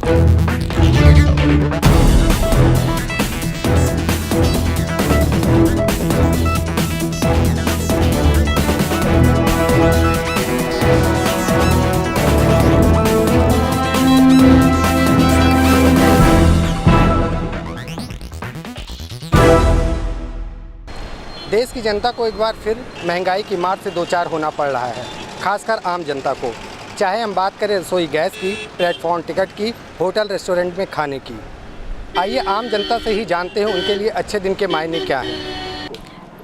देश की जनता को एक बार फिर महंगाई की मार से दो चार होना पड़ रहा है, खासकर आम जनता को। चाहे हम बात करें रसोई गैस की, प्लेटफॉर्म टिकट की, होटल रेस्टोरेंट में खाने की। आइए आम जनता से ही जानते हैं उनके लिए अच्छे दिन के मायने क्या हैं।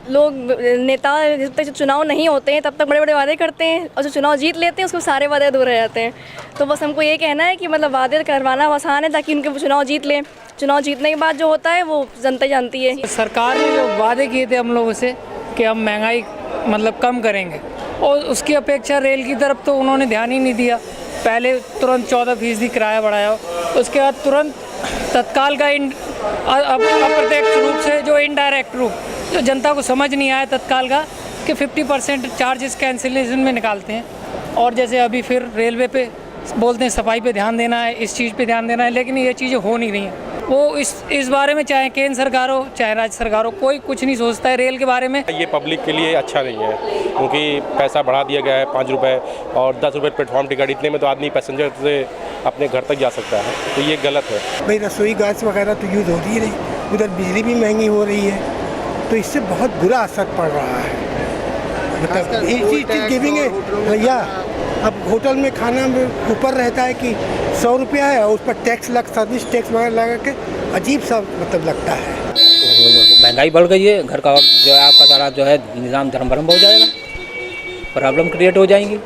लोग नेता जब तक चुनाव नहीं होते हैं तब तक बड़े बड़े वादे करते हैं, और जो चुनाव जीत लेते हैं उसको सारे वादे अधूरे रह जाते हैं। तो बस हमको ये कहना है कि मतलब वादे करवाना आसान है ताकि उनके चुनाव जीत लें। चुनाव जीतने के बाद जो होता है वो जनता जानती है। सरकार ने जो वादे किए थे हम लोगों से कि हम महंगाई मतलब कम करेंगे, और उसकी अपेक्षा रेल की तरफ तो उन्होंने ध्यान ही नहीं दिया। पहले तुरंत 14% किराया बढ़ाया, उसके बाद तुरंत तत्काल का अप्रत्यक्ष रूप से जो इनडायरेक्ट रूप जो जनता को समझ नहीं आया तत्काल का कि 50% चार्जेस कैंसिलेशन में निकालते हैं। और जैसे अभी फिर रेलवे पे बोलते हैं सफाई पे ध्यान देना है, इस चीज़ पे ध्यान देना है, लेकिन ये चीज़ें हो नहीं रही हैं। वो इस बारे में चाहे केंद्र सरकार हो चाहे राज्य सरकार हो, कोई कुछ नहीं सोचता है रेल के बारे में। ये पब्लिक के लिए अच्छा नहीं है क्योंकि पैसा बढ़ा दिया गया है 5 रुपये और 10 रुपये प्लेटफॉर्म टिकट, इतने में तो आदमी पैसेंजर से अपने घर तक जा सकता है, तो ये गलत है। भाई रसोई गैस वगैरह तो यूज़ होती ही नहीं, उधर बिजली भी महंगी हो रही है, तो इससे बहुत बुरा असर पड़ रहा है। मतलब इसी चीज़ गिविंग है भैया। अब होटल में खाना में ऊपर रहता है कि 100 रुपया है और उस पर टैक्स सर्विस टैक्स वगैरह लगा के अजीब सा मतलब लगता है। महंगाई बढ़ गई है, घर का और जो है आपका सारा जो है निज़ाम धर्म भरम हो जाएगा, प्रॉब्लम क्रिएट हो जाएंगी।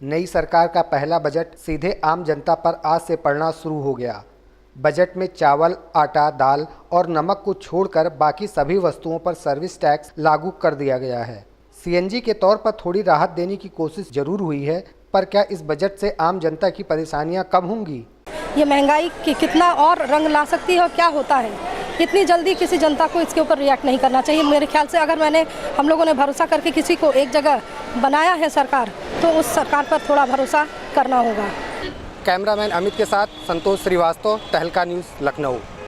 नई सरकार का पहला बजट सीधे आम जनता पर आज से पड़ना शुरू हो गया। बजट में चावल, आटा, दाल और नमक को छोड़कर बाकी सभी वस्तुओं पर सर्विस टैक्स लागू कर दिया गया है। सीएनजी के तौर पर थोड़ी राहत देने की कोशिश जरूर हुई है, पर क्या इस बजट से आम जनता की परेशानियां कम होंगी? ये महंगाई की कितना और रंग ला सकती है और क्या होता है, इतनी जल्दी किसी जनता को इसके ऊपर रिएक्ट नहीं करना चाहिए। मेरे ख्याल से अगर हम लोगों ने भरोसा करके किसी को एक जगह बनाया है सरकार, तो उस सरकार पर थोड़ा भरोसा करना होगा। कैमरामैन अमित के साथ संतोष श्रीवास्तव, तहलका न्यूज़, लखनऊ।